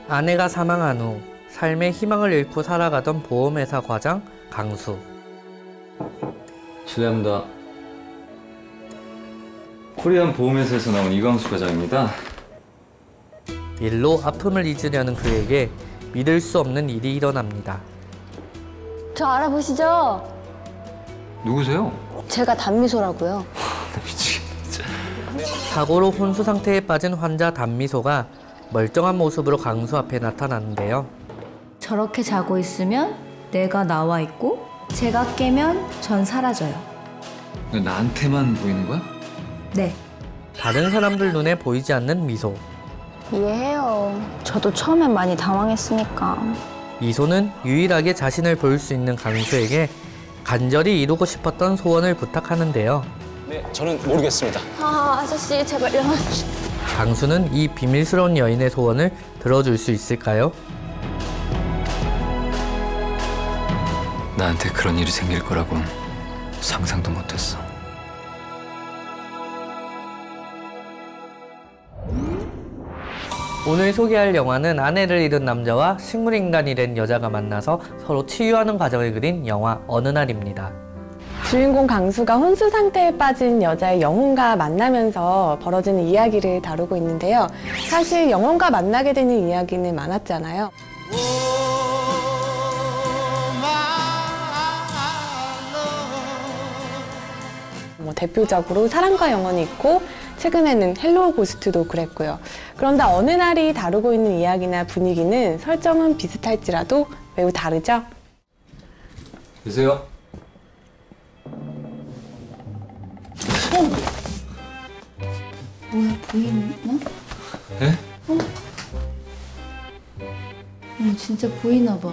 아내가 사망한 후 삶의 희망을 잃고 살아가던 보험회사 과장 강수. 실례합니다. 코리안 보험회사에서 나온 이광수 과장입니다. 일로 아픔을 잊으려는 그에게 믿을 수 없는 일이 일어납니다. 저 알아보시죠? 누구세요? 제가 단미소라고요. 나 미치겠다 진짜. 사고로 혼수 상태에 빠진 환자 단미소가 멀쩡한 모습으로 강수 앞에 나타나는데요. 저렇게 자고 있으면 내가 나와 있고 제가 깨면 전 사라져요. 나한테만 보이는 거야? 네. 다른 사람들 눈에 보이지 않는 미소. 이해해요. 저도 처음엔 많이 당황했으니까. 미소는 유일하게 자신을 볼 수 있는 강수에게 간절히 이루고 싶었던 소원을 부탁하는데요. 네, 저는 모르겠습니다. 아저씨 제발요. 강수는 이 비밀스러운 여인의 소원을 들어줄 수 있을까요? 나한테 그런 일이 생길 거라곤 상상도 못했어. 오늘 소개할 영화는 아내를 잃은 남자와 식물인간이 된 여자가 만나서 서로 치유하는 과정을 그린 영화 어느 날입니다. 주인공 강수가 혼수 상태에 빠진 여자의 영혼과 만나면서 벌어지는 이야기를 다루고 있는데요. 사실 영혼과 만나게 되는 이야기는 많았잖아요. 대표적으로 사랑과 영혼이 있고 최근에는 헬로우 고스트도 그랬고요. 그런데 어느 날이 다루고 있는 이야기나 분위기는 설정은 비슷할지라도 매우 다르죠? 계세요? 뭐야, 보이나? 네? 진짜 보이나 봐.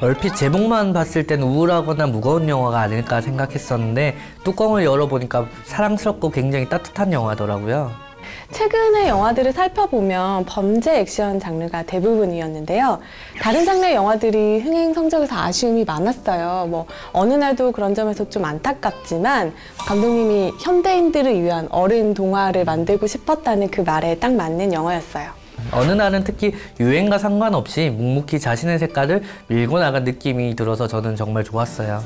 얼핏 제목만 봤을 땐 우울하거나 무거운 영화가 아닐까 생각했었는데 뚜껑을 열어보니까 사랑스럽고 굉장히 따뜻한 영화더라고요. 최근의 영화들을 살펴보면 범죄 액션 장르가 대부분이었는데요. 다른 장르의 영화들이 흥행 성적에서 아쉬움이 많았어요. 어느 날도 그런 점에서 좀 안타깝지만 감독님이 현대인들을 위한 어른 동화를 만들고 싶었다는 그 말에 딱 맞는 영화였어요. 어느 날은 특히 유행과 상관없이 묵묵히 자신의 색깔을 밀고 나간 느낌이 들어서 저는 정말 좋았어요.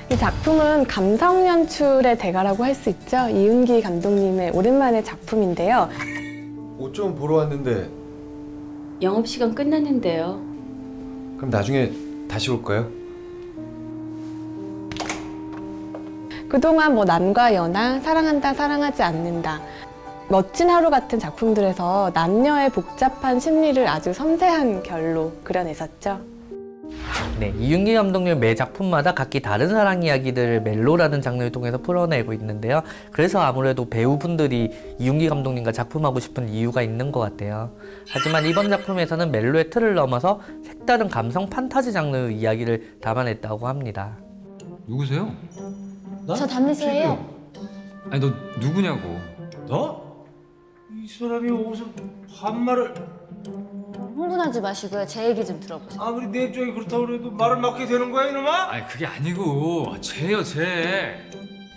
이 작품은 감성 연출의 대가라고 할 수 있죠. 이윤기 감독님의 오랜만의 작품인데요. 옷 좀 보러 왔는데 영업시간 끝났는데요. 그럼 나중에 다시 올까요? 그동안 남과 여나, 사랑한다, 사랑하지 않는다. 멋진 하루 같은 작품들에서 남녀의 복잡한 심리를 아주 섬세한 결로 그려냈었죠. 네, 이윤기 감독님 매 작품마다 각기 다른 사랑 이야기들을 멜로라는 장르를 통해서 풀어내고 있는데요. 그래서 아무래도 배우분들이 이윤기 감독님과 작품하고 싶은 이유가 있는 것 같아요. 하지만 이번 작품에서는 멜로의 틀을 넘어서 색다른 감성 판타지 장르 이야기를 담아냈다고 합니다. 누구세요? 저 단미소예요. 아니 너 누구냐고. 너? 이 사람이 어디서 반말을... 흥분하지 마시고요. 제 얘기 좀 들어보세요. 아무리 내 입장이 그렇다고 해도 말을 막게 되는 거야 이놈아? 아니 그게 아니고 쟤요 쟤.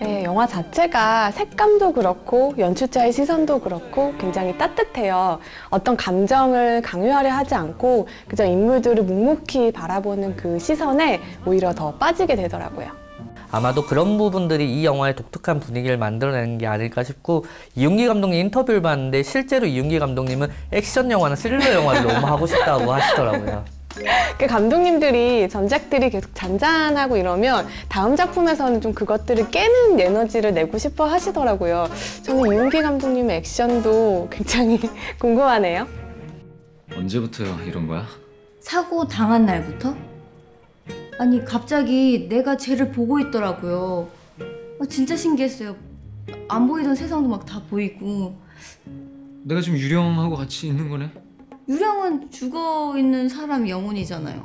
네, 영화 자체가 색감도 그렇고 연출자의 시선도 그렇고 굉장히 따뜻해요. 어떤 감정을 강요하려 하지 않고 그저 인물들을 묵묵히 바라보는 그 시선에 오히려 더 빠지게 되더라고요. 아마도 그런 부분들이 이 영화의 독특한 분위기를 만들어내는 게 아닐까 싶고, 이윤기 감독님 인터뷰를 봤는데 실제로 이윤기 감독님은 액션 영화나 스릴러 영화를 너무 하고 싶다고 하시더라고요. 그 감독님들이 전작들이 계속 잔잔하고 이러면 다음 작품에서는 좀 그것들을 깨는 에너지를 내고 싶어 하시더라고요. 저는 이윤기 감독님의 액션도 굉장히 궁금하네요. 언제부터 이런 거야? 사고 당한 날부터? 아니, 갑자기 내가 쟤를 보고 있더라고요. 진짜 신기했어요. 안 보이던 세상도 막 다 보이고. 내가 지금 유령하고 같이 있는 거네? 유령은 죽어있는 사람 영혼이잖아요.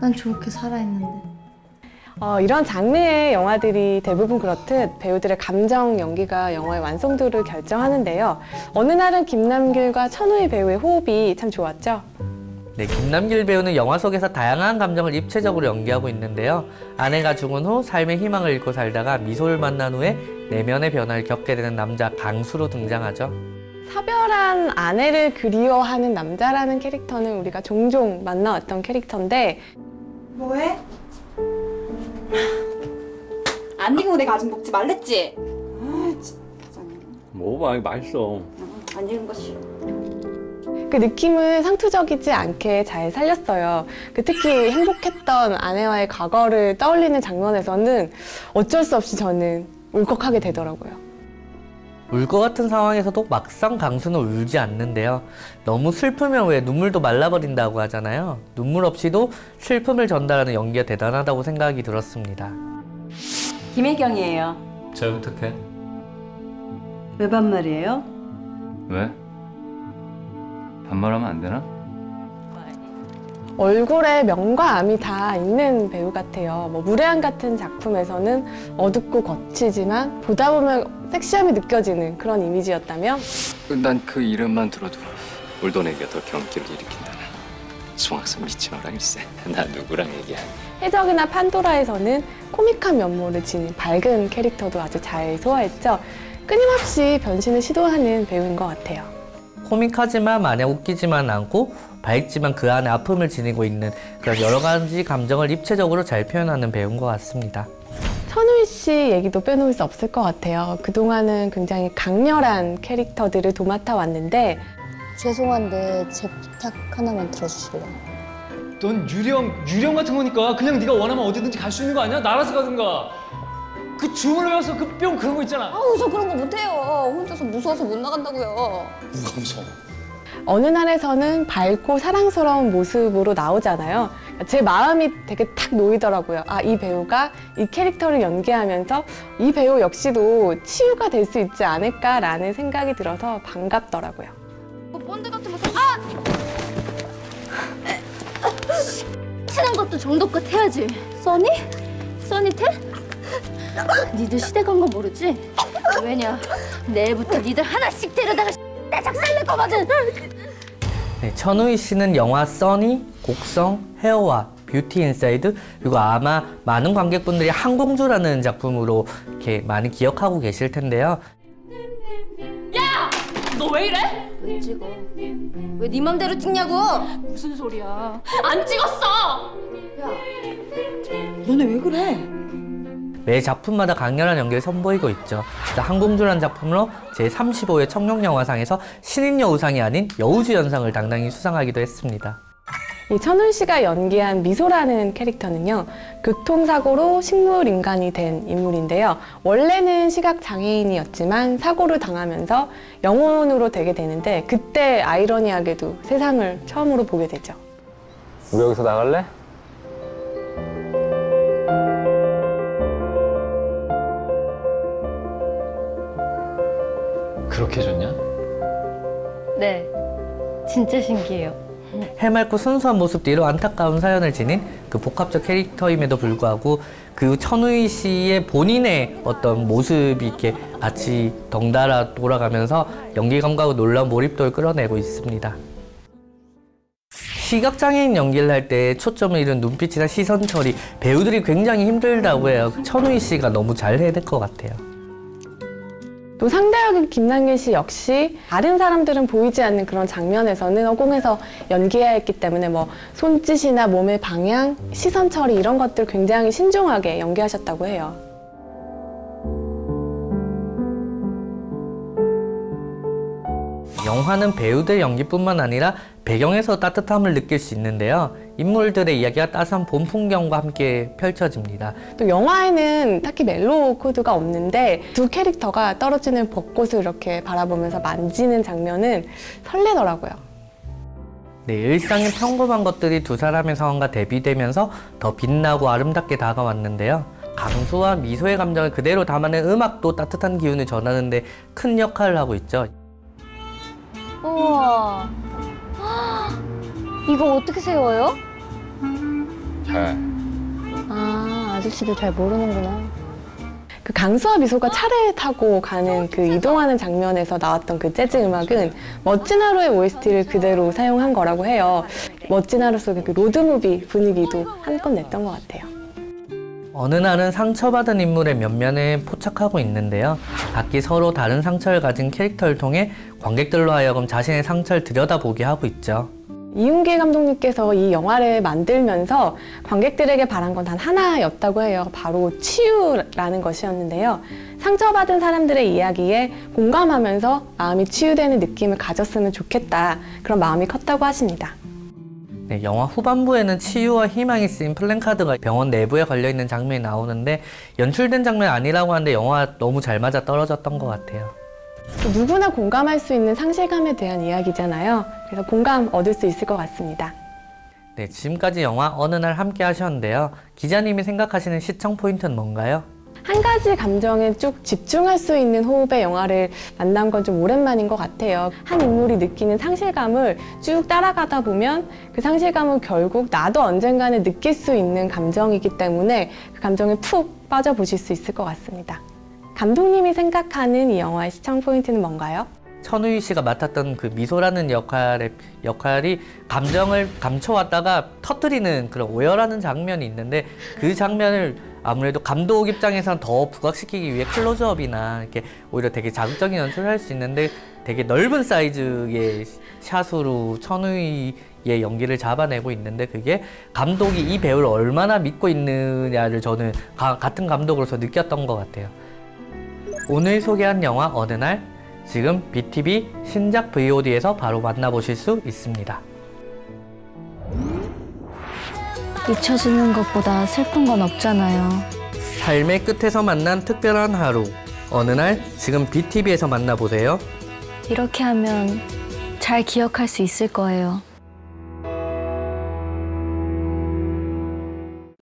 난 저렇게 살아있는데. 이런 장르의 영화들이 대부분 그렇듯 배우들의 감정 연기가 영화의 완성도를 결정하는데요. 어느 날은 김남길과 천우희 배우의 호흡이 참 좋았죠. 네, 김남길 배우는 영화 속에서 다양한 감정을 입체적으로 연기하고 있는데요. 아내가 죽은 후 삶의 희망을 잃고 살다가 미소를 만난 후에 내면의 변화를 겪게 되는 남자 강수로 등장하죠. 사별한 아내를 그리워하는 남자라는 캐릭터는 우리가 종종 만나왔던 캐릭터인데 뭐해? 안 익은 거 내가 아직 먹지 말랬지? 아 진짜. 먹어봐, 이거 맛있어. 안 익은 거 싫어. 그 느낌을 상투적이지 않게 잘 살렸어요. 특히 행복했던 아내와의 과거를 떠올리는 장면에서는 어쩔 수 없이 저는 울컥하게 되더라고요. 울 것 같은 상황에서도 막상 강수는 울지 않는데요. 너무 슬프면 왜 눈물도 말라버린다고 하잖아요. 눈물 없이도 슬픔을 전달하는 연기가 대단하다고 생각이 들었습니다. 김혜경이에요. 잘 부탁해. 왜 반말이에요? 왜? 반말하면 안 되나? 얼굴에 명과 암이 다 있는 배우 같아요. 무례한 같은 작품에서는 어둡고 거치지만 보다 보면 섹시함이 느껴지는 그런 이미지였다면 난 그 이름만 들어도 울던 애가 더 경기를 일으킨다는 송악산 미친어랑일세. 나 누구랑 얘기하니? 해적이나 판도라에서는 코믹한 면모를 지닌 밝은 캐릭터도 아주 잘 소화했죠. 끊임없이 변신을 시도하는 배우인 것 같아요. 코믹하지만 마냥 웃기지만 않고 밝지만 그 안에 아픔을 지니고 있는 그런 여러 가지 감정을 입체적으로 잘 표현하는 배우인 것 같습니다. 천우희 씨 얘기도 빼놓을 수 없을 것 같아요. 그동안은 굉장히 강렬한 캐릭터들을 도맡아 왔는데 죄송한데 제 부탁 하나만 들어주실래요? 넌 유령 같은 거니까 그냥 네가 원하면 어디든지 갈 수 있는 거 아니야? 날아서 가든가. 그 줌을 외워서 그 뿅 그런 거 있잖아. 아우 저 그런 거 못해요. 혼자서 무서워서 못 나간다고요. 뭐가 무서워? 어느 날에서는 밝고 사랑스러운 모습으로 나오잖아요. 제 마음이 되게 탁 놓이더라고요. 아, 이 배우가 이 캐릭터를 연기하면서 이 배우 역시도 치유가 될 수 있지 않을까라는 생각이 들어서 반갑더라고요. 본드 같은 거 친한 것도 정도껏 해야지. 써니? 써니텔? 니들 시대 간 거 모르지? 왜냐? 내일부터 니들 하나씩 데려다가 나 작살낼 거거든. 네, 천우희 씨는 영화 써니, 곡성, 헤어와 뷰티 인사이드 그리고 아마 많은 관객분들이 한공주라는 작품으로 이렇게 많이 기억하고 계실 텐데요. 너 왜 이래? 왜 찍어? 왜 네 맘대로 찍냐고? 무슨 소리야? 안 찍었어. 야, 너네 왜 그래? 매 작품마다 강렬한 연기를 선보이고 있죠. 한공주라는 작품으로 제35회 청룡영화상에서 신인여우상이 아닌 여우주연상을 당당히 수상하기도 했습니다. 이 천우희 씨가 연기한 미소라는 캐릭터는요, 교통사고로 식물인간이 된 인물인데요. 원래는 시각장애인이었지만 사고를 당하면서 영혼으로 되게 되는데 그때 아이러니하게도 세상을 처음으로 보게 되죠. 우리 여기서 나갈래? 그렇게 좋냐? 네, 진짜 신기해요. 해맑고 순수한 모습 뒤로 안타까운 사연을 지닌 그 복합적 캐릭터임에도 불구하고 그 천우희 씨의 본인의 어떤 모습이 이렇게 같이 덩달아 돌아가면서 연기 감각과 놀라운 몰입도를 끌어내고 있습니다. 시각장애인 연기를 할 때 초점을 잃은 눈빛이나 시선 처리, 배우들이 굉장히 힘들다고 해요. 천우희 씨가 너무 잘 해낼 것 같아요. 또 상대역인 김남길 씨 역시 다른 사람들은 보이지 않는 그런 장면에서는 허공에서 연기해야 했기 때문에 손짓이나 몸의 방향, 시선 처리 이런 것들 굉장히 신중하게 연기하셨다고 해요. 영화는 배우들 연기뿐만 아니라 배경에서 따뜻함을 느낄 수 있는데요. 인물들의 이야기가 따스한 봄 풍경과 함께 펼쳐집니다. 또 영화에는 딱히 멜로 코드가 없는데 두 캐릭터가 떨어지는 벚꽃을 이렇게 바라보면서 만지는 장면은 설레더라고요. 네, 일상의 평범한 것들이 두 사람의 상황과 대비되면서 더 빛나고 아름답게 다가왔는데요. 강수와 미소의 감정을 그대로 담아낸 음악도 따뜻한 기운을 전하는 데 큰 역할을 하고 있죠. 우와. 이거 어떻게 세워요? 잘. 아, 아저씨도 잘 모르는구나. 그 강수와 미소가 차를 타고 가는 그 이동하는 장면에서 나왔던 그 재즈 음악은 멋진 하루의 OST를 그대로 사용한 거라고 해요. 멋진 하루 속의 그 로드무비 분위기도 한껏 냈던 것 같아요. 어느 날은 상처받은 인물의 면면을 포착하고 있는데요. 각기 서로 다른 상처를 가진 캐릭터를 통해 관객들로 하여금 자신의 상처를 들여다보게 하고 있죠. 이윤기 감독님께서 이 영화를 만들면서 관객들에게 바란 건 단 하나였다고 해요. 바로 치유라는 것이었는데요. 상처받은 사람들의 이야기에 공감하면서 마음이 치유되는 느낌을 가졌으면 좋겠다. 그런 마음이 컸다고 하십니다. 네, 영화 후반부에는 치유와 희망이 쓰인 플랜카드가 병원 내부에 걸려있는 장면이 나오는데 연출된 장면이 아니라고 하는데 영화가 너무 잘 맞아 떨어졌던 것 같아요. 누구나 공감할 수 있는 상실감에 대한 이야기잖아요. 그래서 공감 얻을 수 있을 것 같습니다. 네, 지금까지 영화 어느 날 함께 하셨는데요. 기자님이 생각하시는 시청 포인트는 뭔가요? 한 가지 감정에 쭉 집중할 수 있는 호흡의 영화를 만난 건 좀 오랜만인 것 같아요. 한 인물이 느끼는 상실감을 쭉 따라가다 보면 그 상실감은 결국 나도 언젠가는 느낄 수 있는 감정이기 때문에 그 감정에 푹 빠져보실 수 있을 것 같습니다. 감독님이 생각하는 이 영화의 시청 포인트는 뭔가요? 천우희 씨가 맡았던 그 미소라는 역할이 감정을 감춰왔다가 터뜨리는 그런 오열하는 장면이 있는데 그 장면을 아무래도 감독 입장에서는 더 부각시키기 위해 클로즈업이나 이렇게 오히려 되게 자극적인 연출을 할 수 있는데 되게 넓은 사이즈의 샷으로 천우희의 연기를 잡아내고 있는데 그게 감독이 이 배우를 얼마나 믿고 있느냐를 저는 같은 감독으로서 느꼈던 것 같아요. 오늘 소개한 영화 어느 날 지금 BTV 신작 VOD에서 바로 만나보실 수 있습니다. 잊혀지는 것보다 슬픈 건 없잖아요. 삶의 끝에서 만난 특별한 하루 어느 날 지금 BTV에서 만나보세요. 이렇게 하면 잘 기억할 수 있을 거예요.